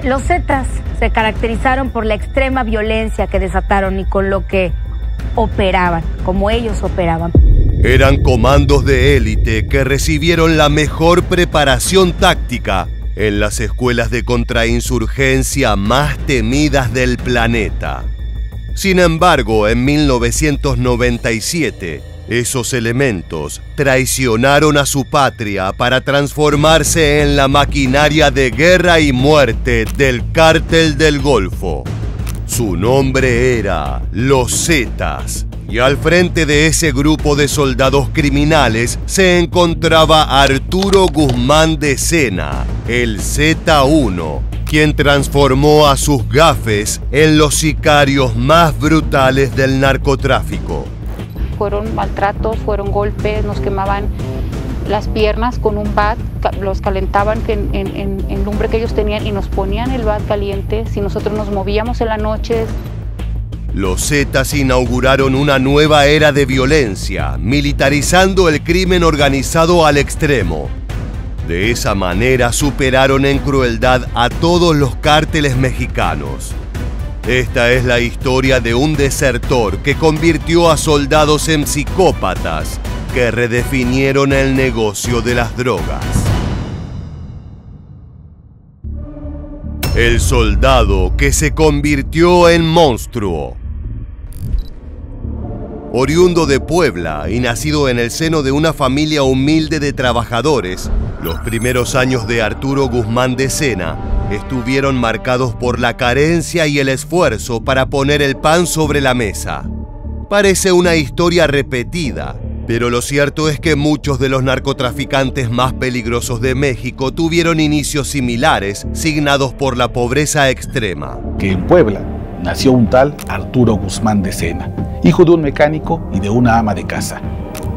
Los Zetas se caracterizaron por la extrema violencia que desataron y con lo que operaban, como ellos operaban. Eran comandos de élite que recibieron la mejor preparación táctica en las escuelas de contrainsurgencia más temidas del planeta. Sin embargo, en 1997, esos elementos traicionaron a su patria para transformarse en la maquinaria de guerra y muerte del Cártel del Golfo. Su nombre era Los Zetas, y al frente de ese grupo de soldados criminales se encontraba Arturo Guzmán de Sena, el Z1, quien transformó a sus gafes en los sicarios más brutales del narcotráfico. Fueron maltratos, fueron golpes, nos quemaban las piernas con un bat, los calentaban en lumbre que ellos tenían y nos ponían el bat caliente si nosotros nos movíamos en la noche. Los Zetas inauguraron una nueva era de violencia, militarizando el crimen organizado al extremo. De esa manera superaron en crueldad a todos los cárteles mexicanos. Esta es la historia de un desertor que convirtió a soldados en psicópatas que redefinieron el negocio de las drogas. El soldado que se convirtió en monstruo. Oriundo de Puebla y nacido en el seno de una familia humilde de trabajadores, los primeros años de Arturo Guzmán de Sena estuvieron marcados por la carencia y el esfuerzo para poner el pan sobre la mesa. Parece una historia repetida, pero lo cierto es que muchos de los narcotraficantes más peligrosos de México tuvieron inicios similares, signados por la pobreza extrema. Que en Puebla nació un tal Arturo Guzmán de Sena, hijo de un mecánico y de una ama de casa,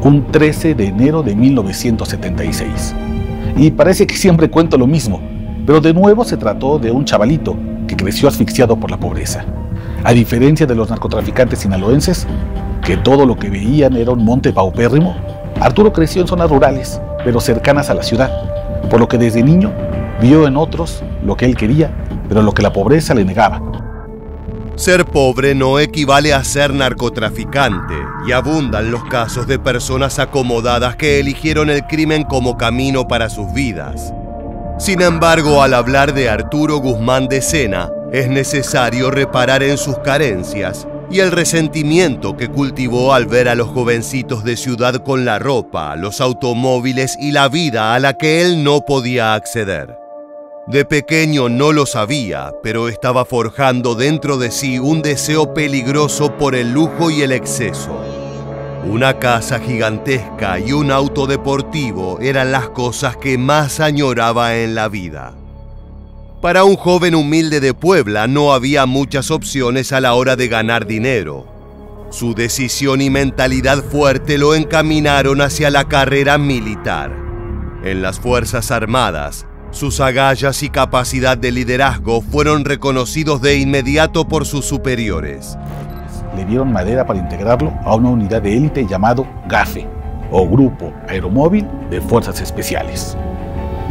un 13 de enero de 1976. Y parece que siempre cuento lo mismo, pero de nuevo se trató de un chavalito que creció asfixiado por la pobreza. A diferencia de los narcotraficantes sinaloenses, que todo lo que veían era un monte paupérrimo, Arturo creció en zonas rurales, pero cercanas a la ciudad, por lo que desde niño vio en otros lo que él quería, pero lo que la pobreza le negaba. Ser pobre no equivale a ser narcotraficante, y abundan los casos de personas acomodadas que eligieron el crimen como camino para sus vidas. Sin embargo, al hablar de Arturo Guzmán de Sena, es necesario reparar en sus carencias y el resentimiento que cultivó al ver a los jovencitos de ciudad con la ropa, los automóviles y la vida a la que él no podía acceder. De pequeño no lo sabía, pero estaba forjando dentro de sí un deseo peligroso por el lujo y el exceso. Una casa gigantesca y un auto deportivo eran las cosas que más añoraba en la vida. Para un joven humilde de Puebla no había muchas opciones a la hora de ganar dinero. Su decisión y mentalidad fuerte lo encaminaron hacia la carrera militar. En las Fuerzas Armadas, sus agallas y capacidad de liderazgo fueron reconocidos de inmediato por sus superiores. Le dieron madera para integrarlo a una unidad de élite llamado GAFE, o Grupo Aeromóvil de Fuerzas Especiales.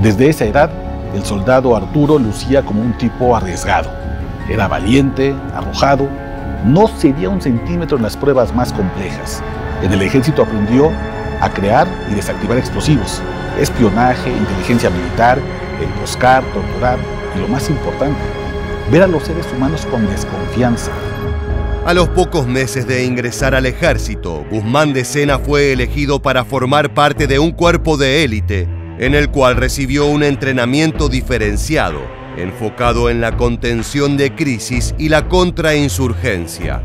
Desde esa edad, el soldado Arturo lucía como un tipo arriesgado. Era valiente, arrojado, no cedía un centímetro en las pruebas más complejas. En el ejército aprendió a crear y desactivar explosivos, espionaje, inteligencia militar, emboscar, torturar y lo más importante, ver a los seres humanos con desconfianza. A los pocos meses de ingresar al ejército, Guzmán de Sena fue elegido para formar parte de un cuerpo de élite en el cual recibió un entrenamiento diferenciado, enfocado en la contención de crisis y la contrainsurgencia.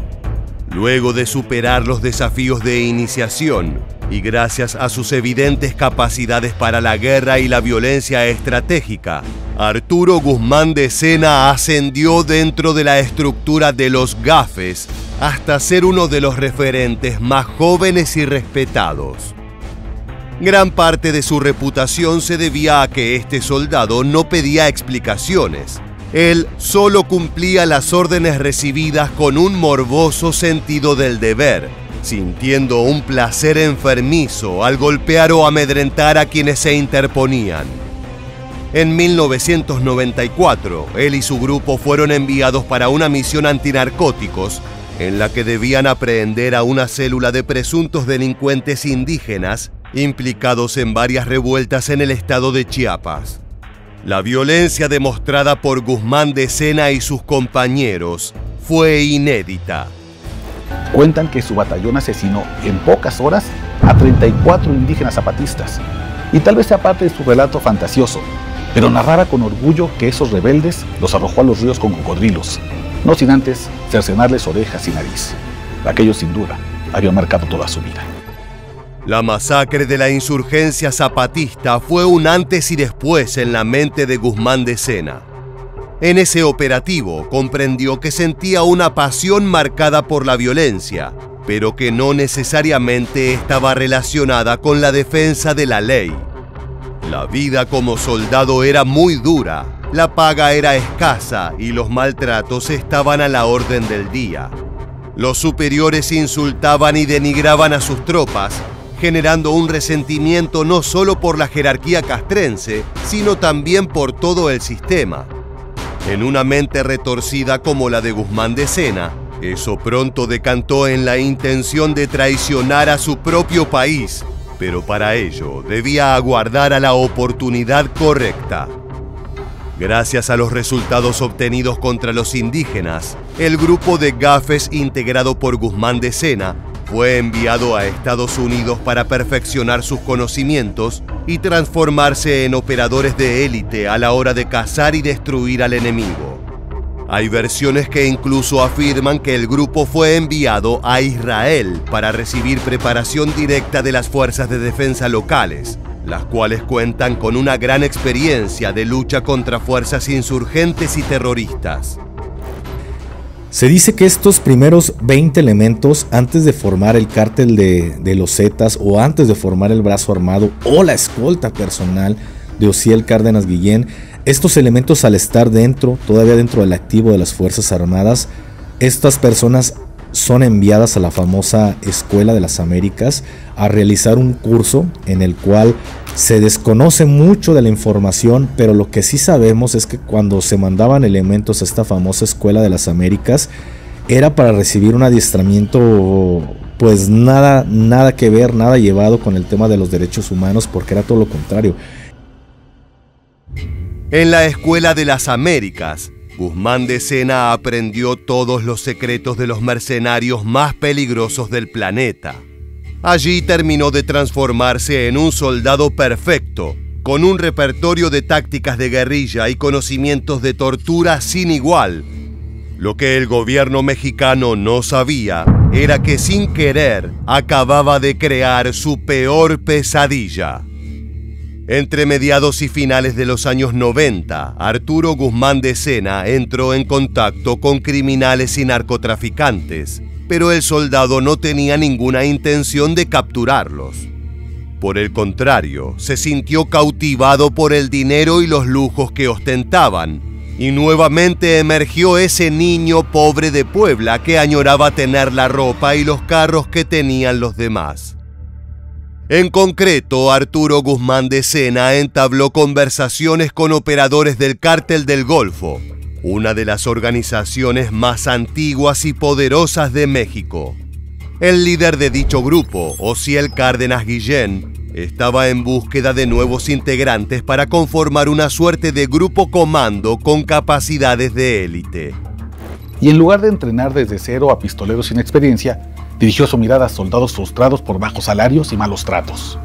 Luego de superar los desafíos de iniciación, y gracias a sus evidentes capacidades para la guerra y la violencia estratégica, Arturo Guzmán de Sena ascendió dentro de la estructura de los GAFES hasta ser uno de los referentes más jóvenes y respetados. Gran parte de su reputación se debía a que este soldado no pedía explicaciones. Él solo cumplía las órdenes recibidas con un morboso sentido del deber, sintiendo un placer enfermizo al golpear o amedrentar a quienes se interponían. En 1994, él y su grupo fueron enviados para una misión antinarcóticos en la que debían aprehender a una célula de presuntos delincuentes indígenas implicados en varias revueltas en el estado de Chiapas. La violencia demostrada por Guzmán de Sena y sus compañeros fue inédita. Cuentan que su batallón asesinó en pocas horas a 34 indígenas zapatistas. Y tal vez sea parte de su relato fantasioso, pero narraba con orgullo que esos rebeldes los arrojó a los ríos con cocodrilos, no sin antes cercenarles orejas y nariz. Aquello sin duda había marcado toda su vida. La masacre de la insurgencia zapatista fue un antes y después en la mente de Guzmán de Sena. En ese operativo comprendió que sentía una pasión marcada por la violencia, pero que no necesariamente estaba relacionada con la defensa de la ley. La vida como soldado era muy dura, la paga era escasa y los maltratos estaban a la orden del día. Los superiores insultaban y denigraban a sus tropas, generando un resentimiento no solo por la jerarquía castrense, sino también por todo el sistema. En una mente retorcida como la de Guzmán de Sena, eso pronto decantó en la intención de traicionar a su propio país, pero para ello debía aguardar a la oportunidad correcta. Gracias a los resultados obtenidos contra los indígenas, el grupo de gafes integrado por Guzmán de Sena fue enviado a Estados Unidos para perfeccionar sus conocimientos y transformarse en operadores de élite a la hora de cazar y destruir al enemigo. Hay versiones que incluso afirman que el grupo fue enviado a Israel para recibir preparación directa de las fuerzas de defensa locales, las cuales cuentan con una gran experiencia de lucha contra fuerzas insurgentes y terroristas. Se dice que estos primeros 20 elementos, antes de formar el cártel de los Zetas o antes de formar el brazo armado o la escolta personal de Osiel Cárdenas Guillén, estos elementos al estar todavía dentro del activo de las Fuerzas Armadas, estas personas son enviadas a la famosa Escuela de las Américas a realizar un curso en el cual se desconoce mucho de la información, pero lo que sí sabemos es que cuando se mandaban elementos a esta famosa Escuela de las Américas era para recibir un adiestramiento pues nada que ver, nada llevado con el tema de los derechos humanos, porque era todo lo contrario. En la Escuela de las Américas, Guzmán de Sena aprendió todos los secretos de los mercenarios más peligrosos del planeta. Allí terminó de transformarse en un soldado perfecto, con un repertorio de tácticas de guerrilla y conocimientos de tortura sin igual. Lo que el gobierno mexicano no sabía era que sin querer acababa de crear su peor pesadilla. Entre mediados y finales de los años 90, Arturo Guzmán de Sena entró en contacto con criminales y narcotraficantes, pero el soldado no tenía ninguna intención de capturarlos. Por el contrario, se sintió cautivado por el dinero y los lujos que ostentaban, y nuevamente emergió ese niño pobre de Puebla que añoraba tener la ropa y los carros que tenían los demás. En concreto, Arturo Guzmán de Sena entabló conversaciones con operadores del Cártel del Golfo, una de las organizaciones más antiguas y poderosas de México. El líder de dicho grupo, Osiel Cárdenas Guillén, estaba en búsqueda de nuevos integrantes para conformar una suerte de grupo comando con capacidades de élite. Y en lugar de entrenar desde cero a pistoleros sin experiencia, dirigió su mirada a soldados frustrados por bajos salarios y malos tratos.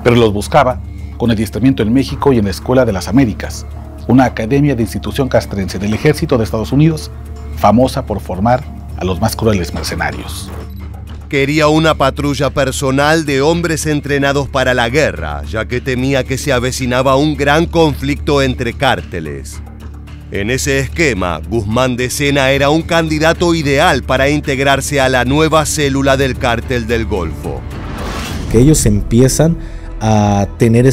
Pero los buscaba con adiestramiento en México y en la Escuela de las Américas, una academia de institución castrense del Ejército de Estados Unidos, famosa por formar a los más crueles mercenarios. Quería una patrulla personal de hombres entrenados para la guerra, ya que temía que se avecinaba un gran conflicto entre cárteles. En ese esquema, Guzmán de Sena era un candidato ideal para integrarse a la nueva célula del Cártel del Golfo. Que ellos empiezan a tener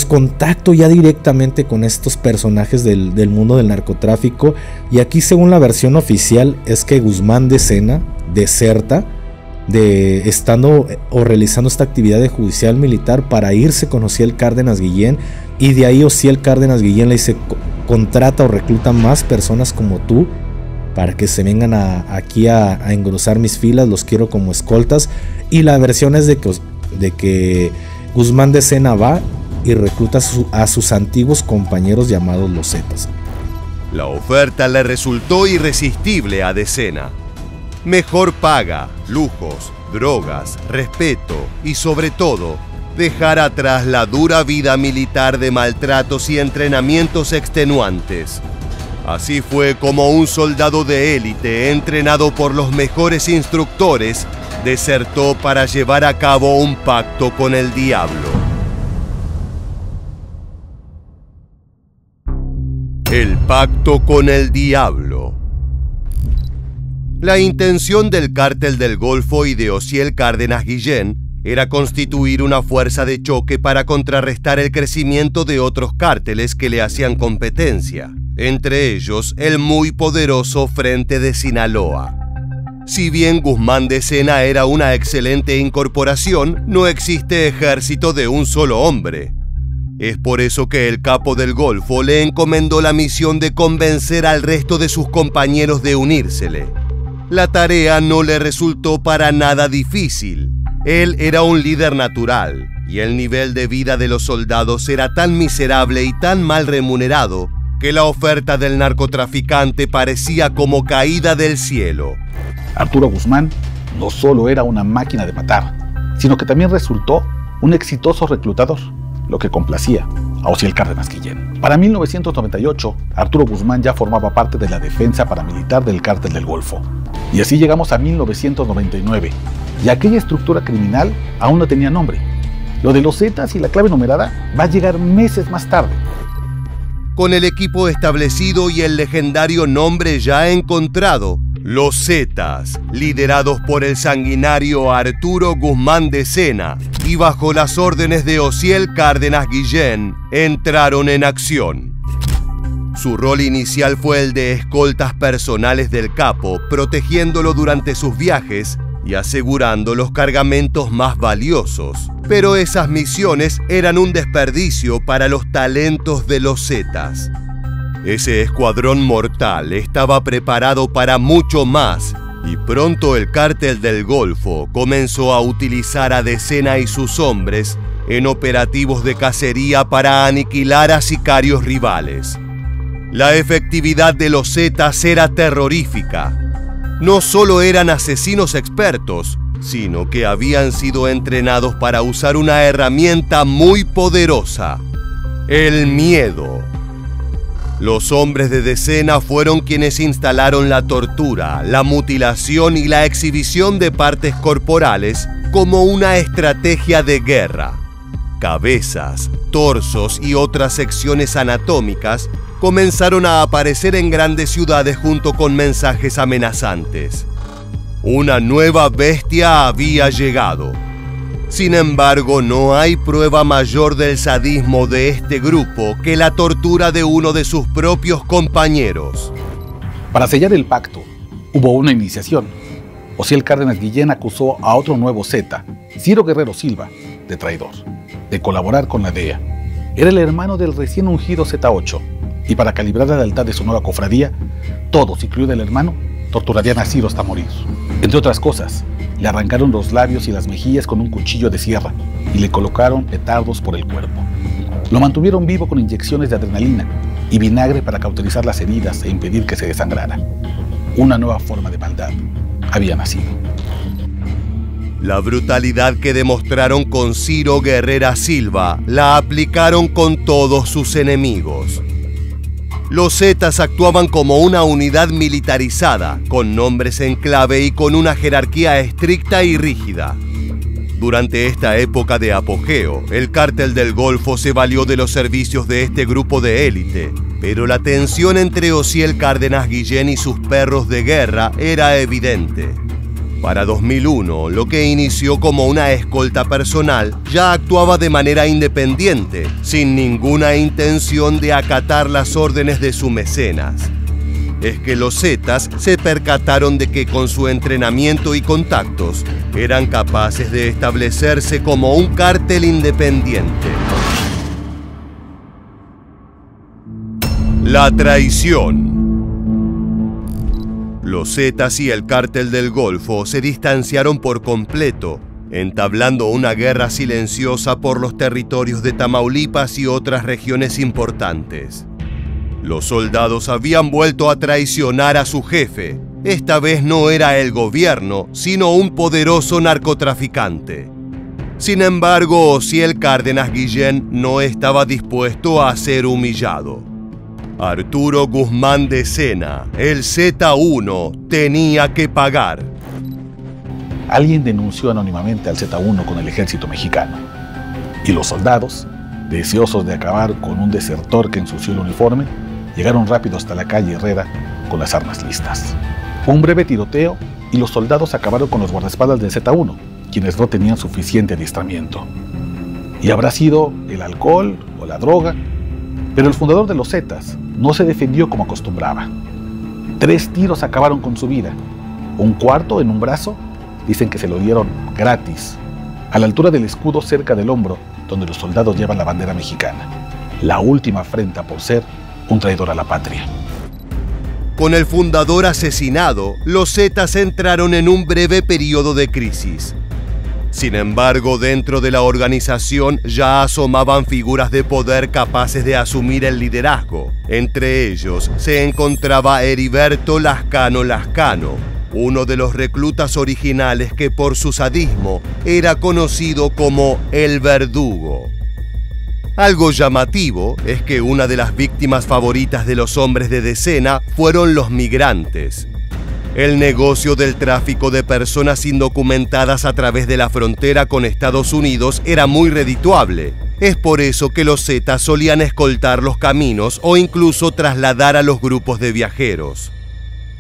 contacto ya directamente con estos personajes del mundo del narcotráfico, y aquí, según la versión oficial, es que Guzmán de Sena deserta estando o realizando esta actividad de judicial militar para irse con Osiel Cárdenas Guillén Y de ahí Osiel Cárdenas Guillén le dice: contrata o recluta más personas como tú para que se vengan aquí a engrosar mis filas, los quiero como escoltas. Y la versión es de que Guzmán de Sena va y recluta a sus antiguos compañeros llamados los Zetas. La oferta le resultó irresistible a De Sena. Mejor paga, lujos, drogas, respeto y sobre todo, dejar atrás la dura vida militar de maltratos y entrenamientos extenuantes. Así fue como un soldado de élite, entrenado por los mejores instructores, desertó para llevar a cabo un pacto con el diablo. El pacto con el diablo. La intención del Cártel del Golfo y de Osiel Cárdenas Guillén era constituir una fuerza de choque para contrarrestar el crecimiento de otros cárteles que le hacían competencia, entre ellos el muy poderoso Frente de Sinaloa. Si bien Guzmán de Sena era una excelente incorporación, no existe ejército de un solo hombre. Es por eso que el capo del Golfo le encomendó la misión de convencer al resto de sus compañeros de unírsele. La tarea no le resultó para nada difícil. Él era un líder natural, y el nivel de vida de los soldados era tan miserable y tan mal remunerado que la oferta del narcotraficante parecía como caída del cielo. Arturo Guzmán no solo era una máquina de matar, sino que también resultó un exitoso reclutador, lo que complacía a Osiel Cárdenas Guillén. Para 1998, Arturo Guzmán ya formaba parte de la defensa paramilitar del Cártel del Golfo. Y así llegamos a 1999, y aquella estructura criminal aún no tenía nombre. Lo de los Zetas y la clave numerada va a llegar meses más tarde. Con el equipo establecido y el legendario nombre ya encontrado, los Zetas, liderados por el sanguinario Arturo Guzmán de Sena y bajo las órdenes de Osiel Cárdenas Guillén, entraron en acción. Su rol inicial fue el de escoltas personales del capo, protegiéndolo durante sus viajes y asegurando los cargamentos más valiosos. Pero esas misiones eran un desperdicio para los talentos de los Zetas. Ese escuadrón mortal estaba preparado para mucho más, y pronto el Cártel del Golfo comenzó a utilizar a De Sena y sus hombres en operativos de cacería para aniquilar a sicarios rivales. La efectividad de los Zetas era terrorífica. No solo eran asesinos expertos, sino que habían sido entrenados para usar una herramienta muy poderosa: el miedo. Los hombres de De Sena fueron quienes instalaron la tortura, la mutilación y la exhibición de partes corporales como una estrategia de guerra. Cabezas, torsos y otras secciones anatómicas comenzaron a aparecer en grandes ciudades junto con mensajes amenazantes. Una nueva bestia había llegado. Sin embargo, no hay prueba mayor del sadismo de este grupo que la tortura de uno de sus propios compañeros. Para sellar el pacto, hubo una iniciación. Osiel Cárdenas Guillén acusó a otro nuevo Zeta, Ciro Guerrero Silva, de traidor, de colaborar con la DEA. Era el hermano del recién ungido Z8, y para calibrar la lealtad de su nueva cofradía, todos, incluido el hermano, torturarían a Ciro hasta morir. Entre otras cosas, le arrancaron los labios y las mejillas con un cuchillo de sierra y le colocaron petardos por el cuerpo. Lo mantuvieron vivo con inyecciones de adrenalina y vinagre para cauterizar las heridas e impedir que se desangrara. Una nueva forma de maldad había nacido. La brutalidad que demostraron con Ciro Guerrero Silva la aplicaron con todos sus enemigos. Los Zetas actuaban como una unidad militarizada, con nombres en clave y con una jerarquía estricta y rígida. Durante esta época de apogeo, el Cártel del Golfo se valió de los servicios de este grupo de élite, pero la tensión entre Osiel Cárdenas Guillén y sus perros de guerra era evidente. Para 2001, lo que inició como una escolta personal ya actuaba de manera independiente, sin ninguna intención de acatar las órdenes de su mecenas. Es que los Zetas se percataron de que con su entrenamiento y contactos eran capaces de establecerse como un cártel independiente. La traición. Los Zetas y el Cártel del Golfo se distanciaron por completo, entablando una guerra silenciosa por los territorios de Tamaulipas y otras regiones importantes. Los soldados habían vuelto a traicionar a su jefe. Esta vez no era el gobierno, sino un poderoso narcotraficante. Sin embargo, Osiel Cárdenas Guillén no estaba dispuesto a ser humillado. Arturo Guzmán de Sena, el Z1, tenía que pagar. Alguien denunció anónimamente al Z1 con el ejército mexicano. Y los soldados, deseosos de acabar con un desertor que ensució el uniforme, llegaron rápido hasta la calle Herrera con las armas listas. Un breve tiroteo y los soldados acabaron con los guardaespaldas del Z1, quienes no tenían suficiente adiestramiento. Y habrá sido el alcohol o la droga, pero el fundador de los Zetas no se defendió como acostumbraba. 3 tiros acabaron con su vida. Un cuarto en un brazo, dicen que se lo dieron gratis, a la altura del escudo cerca del hombro, donde los soldados llevan la bandera mexicana. La última afrenta por ser un traidor a la patria. Con el fundador asesinado, los Zetas entraron en un breve periodo de crisis. Sin embargo, dentro de la organización ya asomaban figuras de poder capaces de asumir el liderazgo. Entre ellos se encontraba Heriberto Lascano Lascano, uno de los reclutas originales que por su sadismo era conocido como el Verdugo. Algo llamativo es que una de las víctimas favoritas de los hombres de Decena fueron los migrantes. El negocio del tráfico de personas indocumentadas a través de la frontera con Estados Unidos era muy redituable. Es por eso que los Zetas solían escoltar los caminos o incluso trasladar a los grupos de viajeros.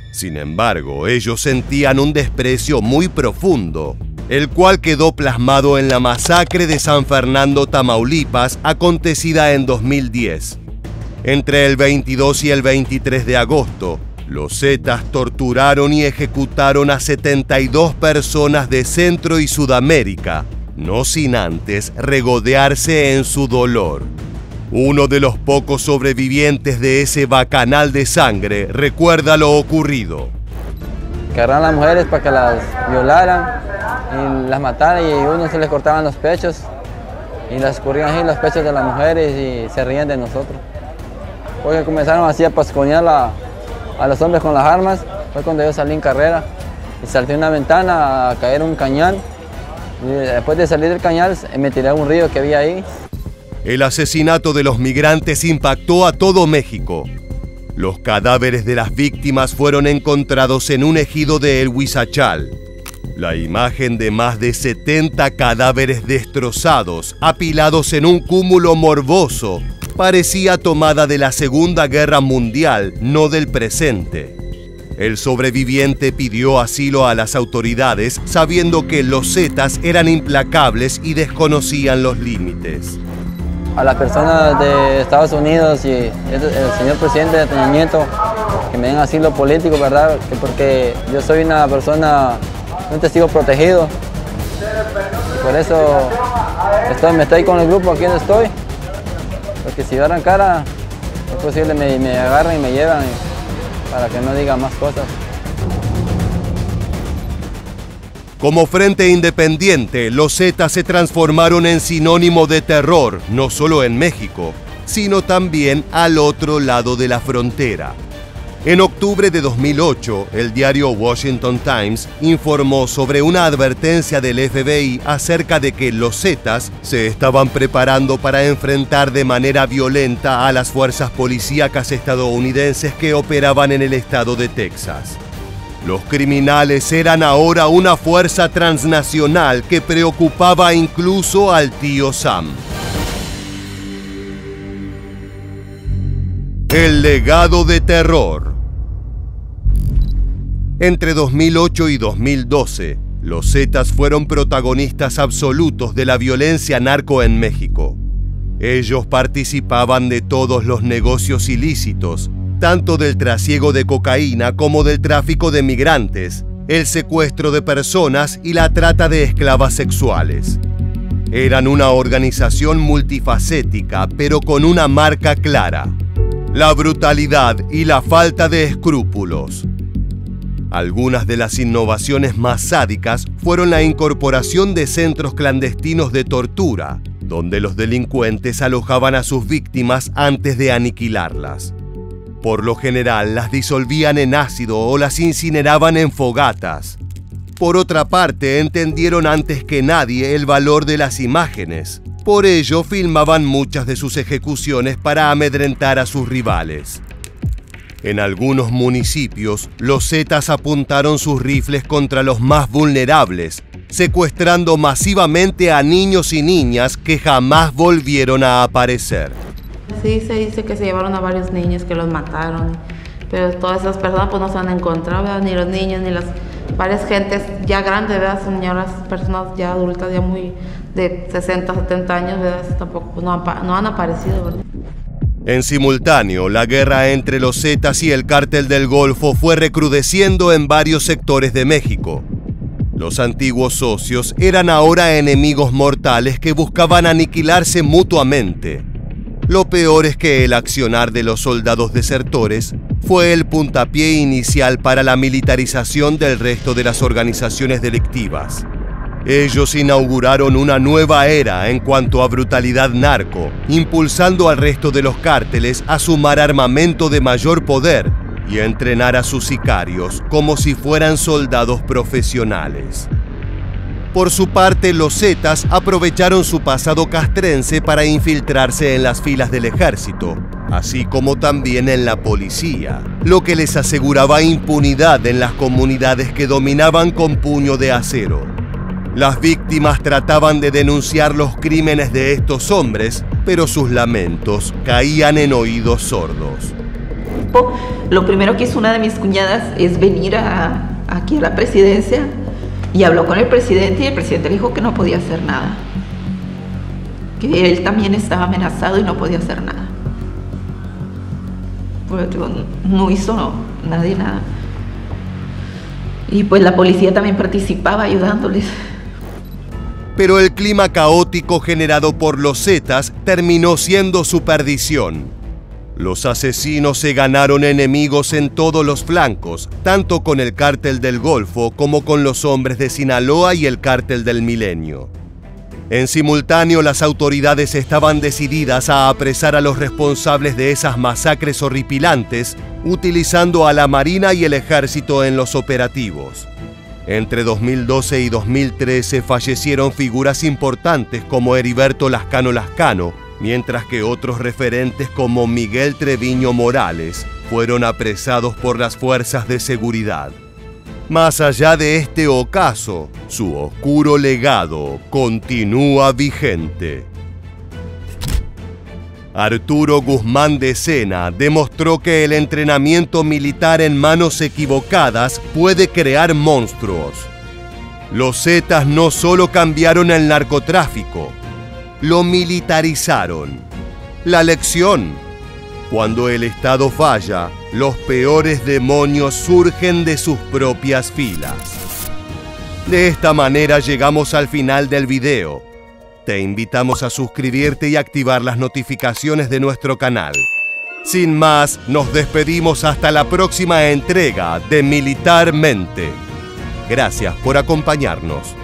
Sin embargo, ellos sentían un desprecio muy profundo, el cual quedó plasmado en la masacre de San Fernando, Tamaulipas, acontecida en 2010. Entre el 22 y el 23 de agosto, los Zetas torturaron y ejecutaron a 72 personas de Centro y Sudamérica, no sin antes regodearse en su dolor. Uno de los pocos sobrevivientes de ese bacanal de sangre recuerda lo ocurrido. Que agarraron a las mujeres para que las violaran y las mataran, y unos se les cortaban los pechos y las escurrían así los pechos de las mujeres y se rían de nosotros. Porque comenzaron así a pasconear a los hombres con las armas. Fue cuando yo salí en carrera y salté una ventana a caer un cañal, y después de salir del cañal me tiré a un río que había ahí. El asesinato de los migrantes impactó a todo México. Los cadáveres de las víctimas fueron encontrados en un ejido de El Huizachal. La imagen de más de 70 cadáveres destrozados, apilados en un cúmulo morboso, parecía tomada de la Segunda Guerra Mundial, no del presente. El sobreviviente pidió asilo a las autoridades, sabiendo que los Zetas eran implacables y desconocían los límites. A las personas de Estados Unidos y el señor presidente de Peña Nieto, que me den asilo político, ¿verdad? Porque yo soy una persona, un testigo protegido. Por eso me estoy con el grupo aquí donde estoy. Porque si agarran cara, es posible me agarran y me llevan para que no digan más cosas. Como frente independiente, los Zetas se transformaron en sinónimo de terror, no solo en México, sino también al otro lado de la frontera. En octubre de 2008, el diario Washington Times informó sobre una advertencia del FBI acerca de que los Zetas se estaban preparando para enfrentar de manera violenta a las fuerzas policíacas estadounidenses que operaban en el estado de Texas. Los criminales eran ahora una fuerza transnacional que preocupaba incluso al tío Sam. El legado de terror. Entre 2008 y 2012, los Zetas fueron protagonistas absolutos de la violencia narco en México. Ellos participaban de todos los negocios ilícitos, tanto del trasiego de cocaína como del tráfico de migrantes, el secuestro de personas y la trata de esclavas sexuales. Eran una organización multifacética, pero con una marca clara: la brutalidad y la falta de escrúpulos. Algunas de las innovaciones más sádicas fueron la incorporación de centros clandestinos de tortura, donde los delincuentes alojaban a sus víctimas antes de aniquilarlas. Por lo general, las disolvían en ácido o las incineraban en fogatas. Por otra parte, entendieron antes que nadie el valor de las imágenes. Por ello, filmaban muchas de sus ejecuciones para amedrentar a sus rivales. En algunos municipios, los zetas apuntaron sus rifles contra los más vulnerables, secuestrando masivamente a niños y niñas que jamás volvieron a aparecer. Sí, se dice que se llevaron a varios niños, que los mataron, pero todas esas personas pues no se han encontrado, ¿verdad? Ni los niños, ni las varias gentes ya grandes, ¿verdad? Señoras, personas ya adultas, ya muy de 60, 70 años, ¿verdad? Tampoco pues, no han aparecido, ¿verdad? En simultáneo, la guerra entre los zetas y el Cártel del Golfo fue recrudeciendo en varios sectores de México. Los antiguos socios eran ahora enemigos mortales que buscaban aniquilarse mutuamente. Lo peor es que el accionar de los soldados desertores fue el puntapié inicial para la militarización del resto de las organizaciones delictivas. Ellos inauguraron una nueva era en cuanto a brutalidad narco, impulsando al resto de los cárteles a sumar armamento de mayor poder y a entrenar a sus sicarios como si fueran soldados profesionales. Por su parte, los zetas aprovecharon su pasado castrense para infiltrarse en las filas del ejército, así como también en la policía, lo que les aseguraba impunidad en las comunidades que dominaban con puño de acero. Las víctimas trataban de denunciar los crímenes de estos hombres, pero sus lamentos caían en oídos sordos. Lo primero que hizo una de mis cuñadas es venir aquí a la presidencia y habló con el presidente y el presidente le dijo que no podía hacer nada. Que él también estaba amenazado y no podía hacer nada. Pues, no hizo nadie nada. Y pues la policía también participaba ayudándoles. Pero el clima caótico generado por los zetas terminó siendo su perdición. Los asesinos se ganaron enemigos en todos los flancos, tanto con el Cártel del Golfo como con los hombres de Sinaloa y el Cártel del Milenio. En simultáneo, las autoridades estaban decididas a apresar a los responsables de esas masacres horripilantes, utilizando a la Marina y el Ejército en los operativos. Entre 2012 y 2013 fallecieron figuras importantes como Heriberto Lascano, mientras que otros referentes como Miguel Treviño Morales fueron apresados por las fuerzas de seguridad. Más allá de este ocaso, su oscuro legado continúa vigente. Arturo Guzmán de Sena demostró que el entrenamiento militar en manos equivocadas puede crear monstruos. Los zetas no solo cambiaron el narcotráfico, lo militarizaron. La lección: cuando el Estado falla, los peores demonios surgen de sus propias filas. De esta manera llegamos al final del video. Te invitamos a suscribirte y activar las notificaciones de nuestro canal. Sin más, nos despedimos hasta la próxima entrega de Militarmente. Gracias por acompañarnos.